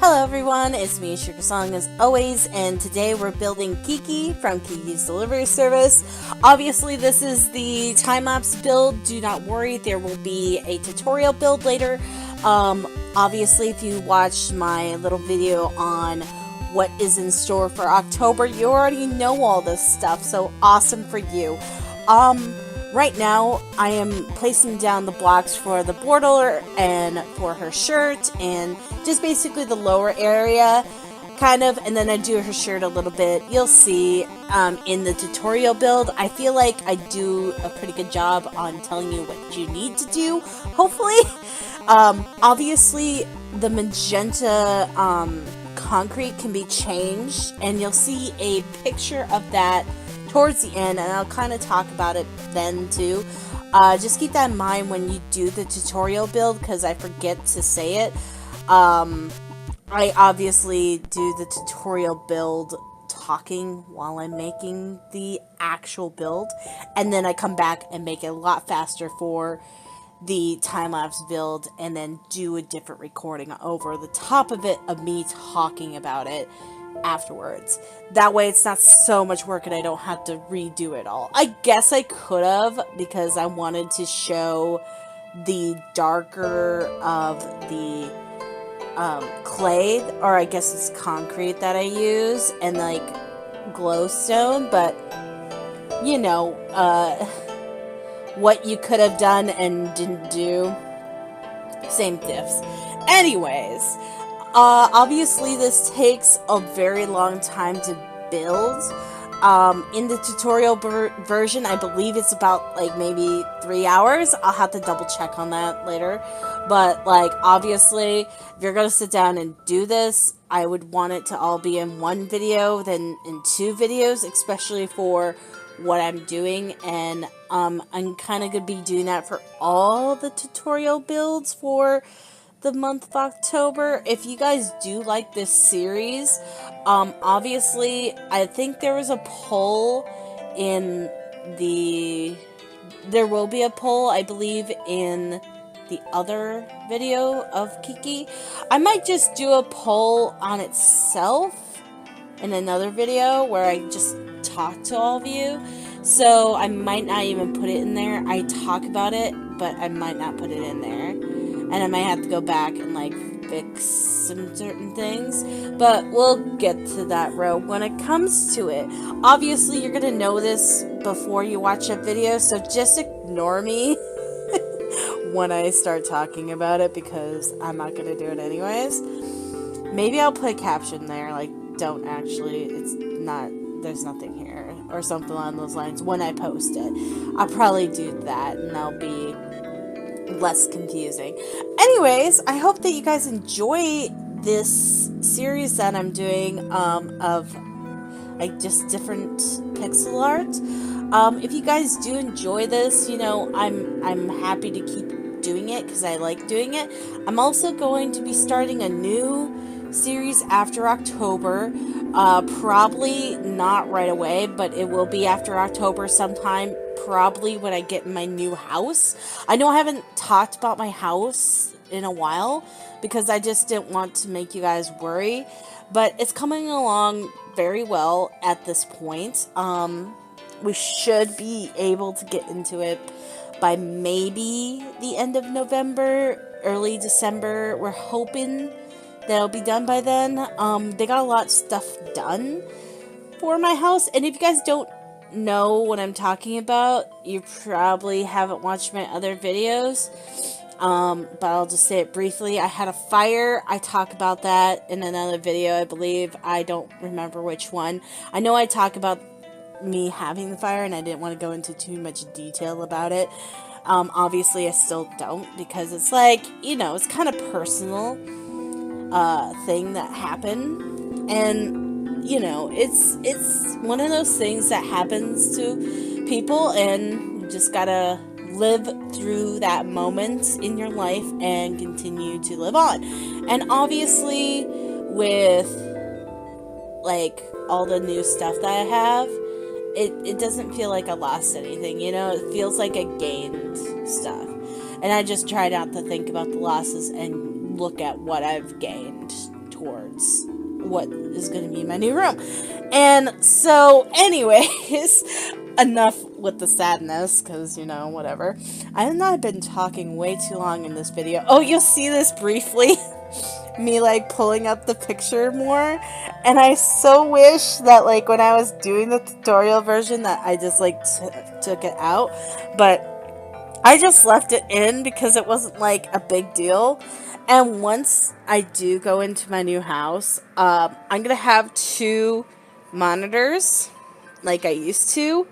Hello everyone, it's me, Sugar Song, as always, and today we're building Kiki from Kiki's Delivery Service. Obviously, this is the time-lapse build. Do not worry, there will be a tutorial build later. Obviously, if you watched my little video on what is in store for October, you already know all this stuff, so awesome for you. Right now, I am placing down the blocks for the border and for her shirt and just basically the lower area, kind of, and then I do her shirt a little bit. You'll see in the tutorial build. I feel like I do a pretty good job on telling you what you need to do, hopefully. Obviously, the magenta concrete can be changed, and you'll see a picture of that towards the end, and I'll kind of talk about it then too. Just keep that in mind when you do the tutorial build, because I forget to say it. I obviously do the tutorial build talking while I'm making the actual build, and then I come back and make it a lot faster for the time-lapse build, and then do a different recording over the top of it of me talking about it afterwards. That way it's not so much work and I don't have to redo it all. I guess I could have, because I wanted to show the darker of the clay, or I guess it's concrete that I use, and like glowstone, but you know, what you could have done and didn't do, same diffs. Anyways, obviously this takes a very long time to build. In the tutorial version, I believe it's about like maybe 3 hours. I'll have to double check on that later. But like, obviously, if you're gonna sit down and do this, I would want it to all be in one video than in 2 videos, especially for what I'm doing. And I'm kind of gonna be doing that for all the tutorial builds for the month of October. If you guys do like this series, obviously I think there was a poll in there will be a poll, I believe, in the other video of Kiki. I might just do a poll on itself in another video where I just talk to all of you, so I might not even put it in there. I talk about it, but I might not put it in there. And I might have to go back and like fix some certain things, but we'll get to that road when it comes to it. Obviously, you're gonna know this before you watch that video, so just ignore me when I start talking about it, because I'm not gonna do it anyways. Maybe I'll put a caption there, like, don't actually, it's not, there's nothing here, or something along those lines when I post it. I'll probably do that, and that'll be less confusing. Anyways, I hope that you guys enjoy this series that I'm doing of like just different pixel art. If you guys do enjoy this, you know, I'm happy to keep doing it because I like doing it. I'm also going to be starting a new series after October. Probably not right away, but it will be after October sometime, probably when I get in my new house. I know I haven't talked about my house in a while because I just didn't want to make you guys worry, but it's coming along very well at this point. We should be able to get into it by maybe the end of November, early December. We're hoping that'll be done by then. They got a lot of stuff done for my house, and if you guys don't know what I'm talking about, you probably haven't watched my other videos, but I'll just say it briefly. I had a fire. I talk about that in another video, I believe. I don't remember which one. I know I talk about me having the fire, and I didn't want to go into too much detail about it. Obviously I still don't, because it's like, you know, it's kind of personal thing that happened, and you know, it's one of those things that happens to people, and you just gotta live through that moment in your life and continue to live on. And obviously, with like all the new stuff that I have, it doesn't feel like I lost anything, you know, it feels like I gained stuff. And I just try not to think about the losses and look at what I've gained towards what is going to be my new room. And so, anyways, enough with the sadness, because, you know, whatever. I know I've been talking way too long in this video. Oh, you'll see this briefly. Me, like, pulling up the picture more. And I so wish that, like, when I was doing the tutorial version that I just, like, took it out. But I just left it in because it wasn't, like, a big deal. And once I do go into my new house, I'm going to have 2 monitors like I used to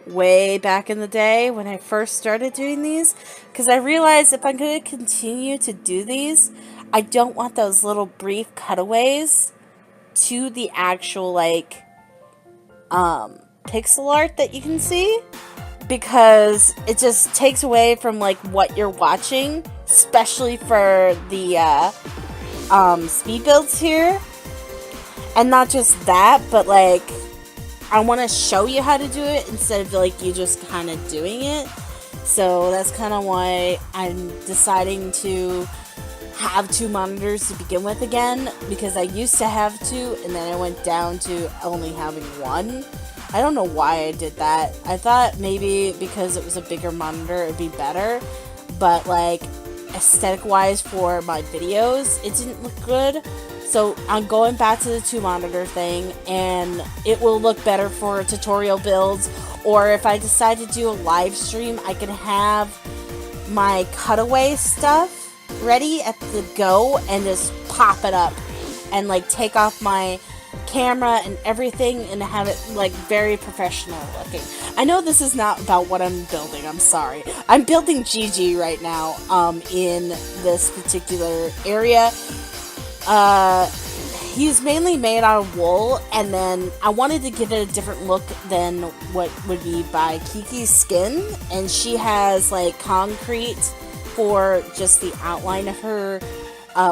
way back in the day when I first started doing these. Because I realized if I'm going to continue to do these, I don't want those little brief cutaways to the actual, like, pixel art that you can see. Because it just takes away from, like, what you're watching, especially for the speed builds here. And not just that, but, like, I want to show you how to do it instead of, like, you just kind of doing it. So that's kind of why I'm deciding to have 2 monitors to begin with again, because I used to have 2 and then I went down to only having 1. I don't know why I did that. I thought maybe because it was a bigger monitor it'd be better, but, like, aesthetic wise for my videos it didn't look good. So I'm going back to the 2 monitor thing, and it will look better for tutorial builds, or if I decide to do a live stream I can have my cutaway stuff ready at the go and just pop it up and, like, take off my camera and everything and have it, like, very professional looking. I know this is not about what I'm building, I'm sorry. I'm building Gigi right now in this particular area. He's mainly made out of wool, and then I wanted to give it a different look than what would be by Kiki's skin, and she has, like, concrete for just the outline of her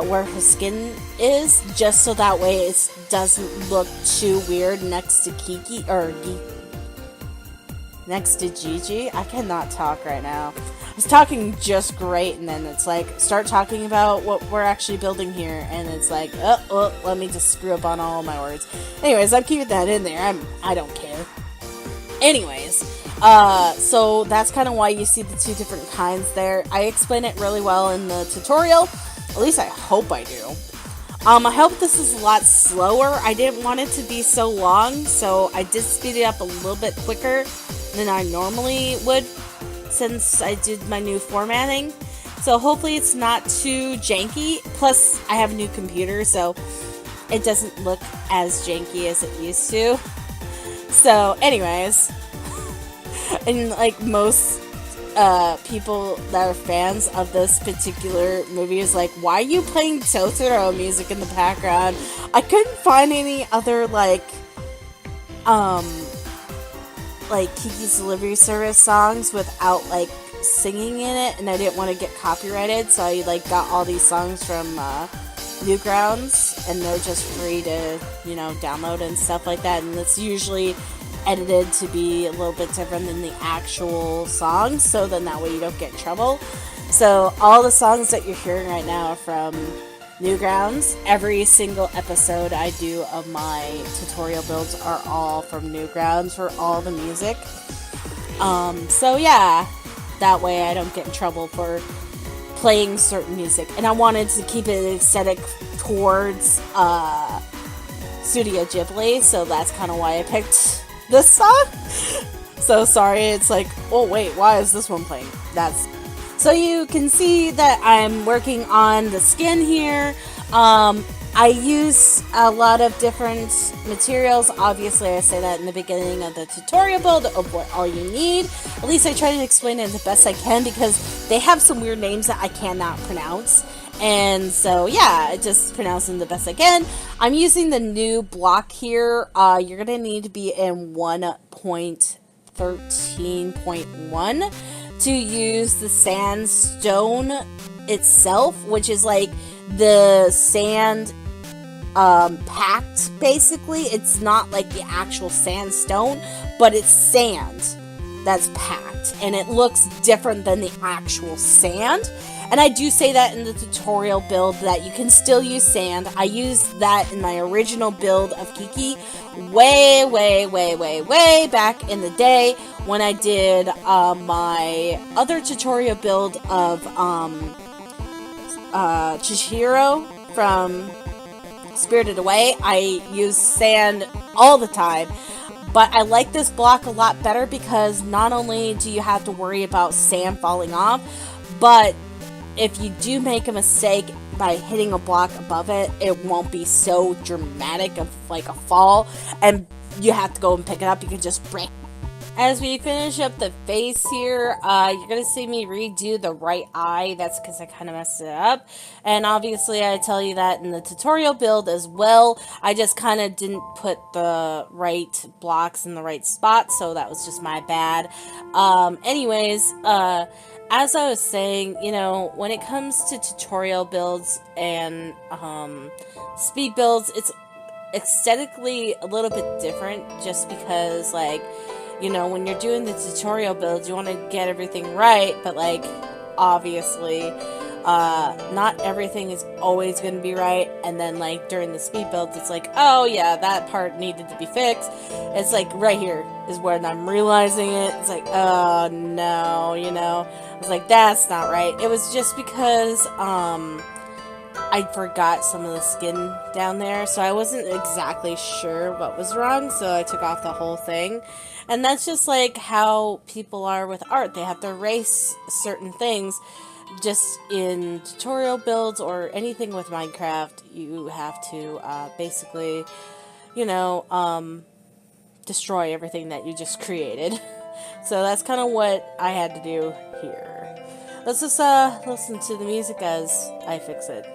where her skin is, just so that way it doesn't look too weird next to Kiki, or next to Gigi. I cannot talk right now. I was talking just great, and then it's like, start talking about what we're actually building here, and it's like, oh, let me just screw up on all my words. Anyways, I'm keeping that in there. I don't care. Anyways, so that's kind of why you see the 2 different kinds there. I explain it really well in the tutorial. At least I hope I do. I hope this is a lot slower. I didn't want it to be so long, so I did speed it up a little bit quicker than I normally would since I did my new formatting. So hopefully it's not too janky. Plus, I have a new computer, so it doesn't look as janky as it used to. So, anyways, and, like, most people that are fans of this particular movie is like, why are you playing Totoro music in the background? I couldn't find any other, like Kiki's Delivery Service songs without, like, singing in it, and I didn't want to get copyrighted, so I, like, got all these songs from Newgrounds, and they're just free to, you know, download and stuff like that, and it's usually edited to be a little bit different than the actual songs, so then that way you don't get in trouble. So all the songs that you're hearing right now are from Newgrounds. Every single episode I do of my tutorial builds are all from Newgrounds for all the music. So yeah, that way I don't get in trouble for playing certain music. And I wanted to keep it aesthetic towards Studio Ghibli, so that's kind of why I picked this song. So sorry, it's like, oh wait, why is this one playing? So you can see that I'm working on the skin here. I use a lot of different materials. Obviously, I say that in the beginning of the tutorial build of what all you need. At least I try to explain it the best I can, because they have some weird names that I cannot pronounce. And so, yeah, I just pronounce them the best I can. I'm using the new block here. You're going to need to be in 1.13.1 to use the sandstone itself, which is like the sand packed, basically. It's not like the actual sandstone, but it's sand that's packed, and it looks different than the actual sand. And I do say that in the tutorial build that you can still use sand. I used that in my original build of Kiki way back in the day when I did my other tutorial build of Chihiro from Spirited Away. I use sand all the time. But I like this block a lot better because not only do you have to worry about sand falling off, but if you do make a mistake by hitting a block above it, it won't be so dramatic of like a fall, and you have to go and pick it up. You can just break. As we finish up the face here, you're going to see me redo the right eye. That's because I kind of messed it up. And obviously I tell you that in the tutorial build as well. I just kind of didn't put the right blocks in the right spot, so that was just my bad. Anyways, as I was saying, you know, when it comes to tutorial builds and speed builds, it's aesthetically a little bit different just because, like, you know, when you're doing the tutorial builds, you want to get everything right, but, like, obviously, not everything is always going to be right, and then, like, during the speed builds, it's like, oh, yeah, that part needed to be fixed. It's like, right here is when I'm realizing it. It's like, oh, no, you know, I was like, that's not right. It was just because, I forgot some of the skin down there, so I wasn't exactly sure what was wrong, so I took off the whole thing. And that's just like how people are with art. They have to erase certain things. Just in tutorial builds or anything with Minecraft, you have to basically, you know, destroy everything that you just created. So that's kind of what I had to do here. Let's just listen to the music as I fix it.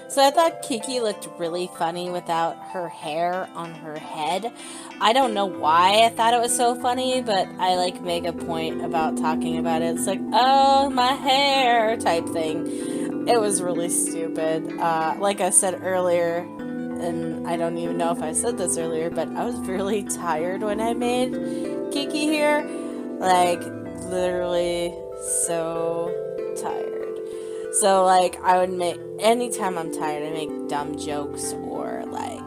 So I thought Kiki looked really funny without her hair on her head. I don't know why I thought it was so funny, but I like make a point about talking about it. It's like, oh, my hair type thing. It was really stupid. Like I said earlier, and I don't even know if I said this earlier, but I was really tired when I made Kiki here. Like, literally so tired. So, like, I would make, anytime I'm tired, I make dumb jokes or, like,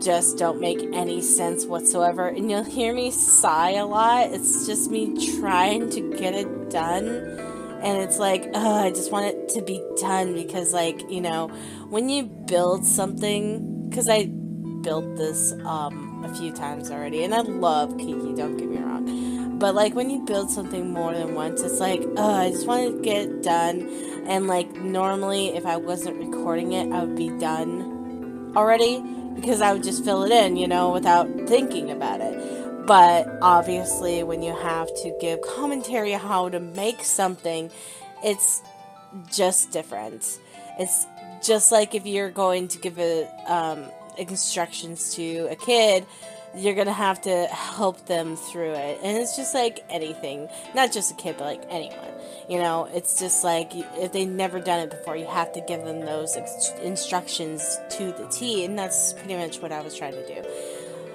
just don't make any sense whatsoever. And you'll hear me sigh a lot. It's just me trying to get it done. And it's like, I just want it to be done because, like, you know, when you build something, because I built this a few times already, and I love Kiki, don't get me wrong. But, like, when you build something more than once, it's like, I just want to get it done. And, like, normally, if I wasn't recording it, I would be done already. Because I would just fill it in, you know, without thinking about it. But, obviously, when you have to give commentary on how to make something, it's just different. It's just like if you're going to give instructions to a kid, you're gonna have to help them through it. And it's just like anything, not just a kid, but like anyone, you know. It's just like if they've never done it before, you have to give them those instructions to the T, and that's pretty much what I was trying to do.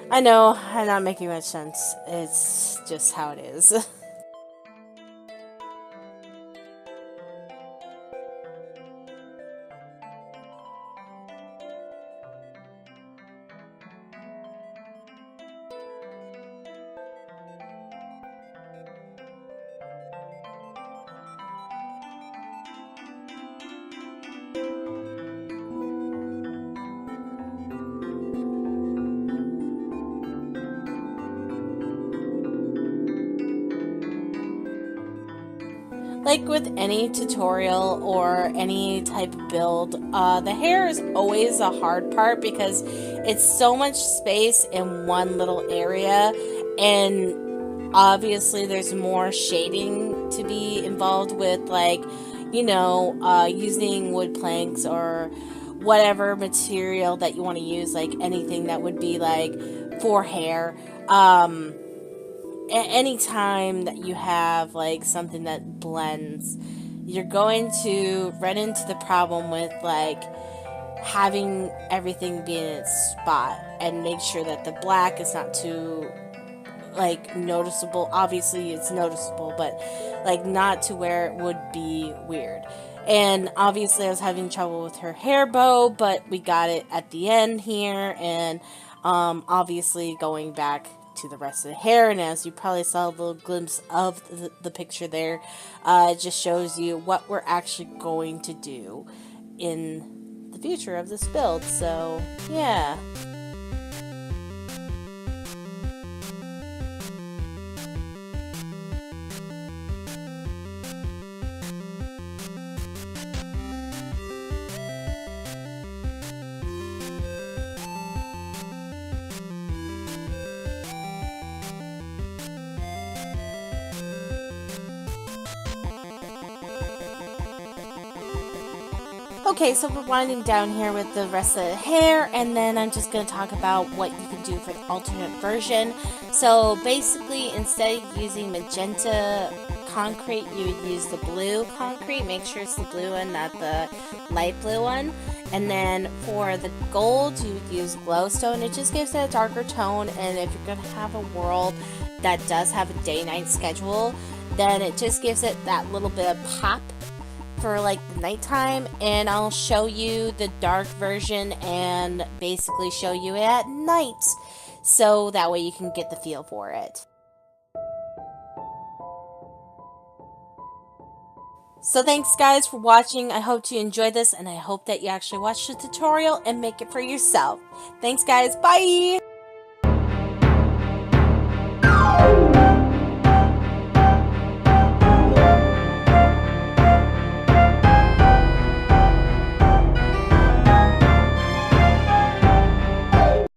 I know I'm not making much sense. It's just how it is. Like with any tutorial or any type of build, the hair is always a hard part because it's so much space in one little area, and obviously there's more shading to be involved with, like, you know, using wood planks or whatever material that you want to use, like anything that would be like for hair. Anytime that you have like something that blends, you're going to run into the problem with like having everything be in its spot and make sure that the black is not too like noticeable. Obviously it's noticeable, but like not to where it would be weird. And obviously I was having trouble with her hair bow, but we got it at the end here. And obviously going back to the rest of the hair, and as you probably saw a little glimpse of the picture there, it just shows you what we're actually going to do in the future of this build. So yeah. Okay, so we're winding down here with the rest of the hair, and then I'm just going to talk about what you can do for the alternate version. So basically, instead of using magenta concrete, you would use the blue concrete. Make sure it's the blue one, not the light blue one. And then for the gold, you would use glowstone. It just gives it a darker tone, and if you're going to have a world that does have a day-night schedule, then it just gives it that little bit of pop for like the nighttime. And I'll show you the dark version and basically show you it at night, so that way you can get the feel for it. So thanks guys for watching. I hope you enjoyed this, and I hope that you actually watch the tutorial and make it for yourself. Thanks guys, bye!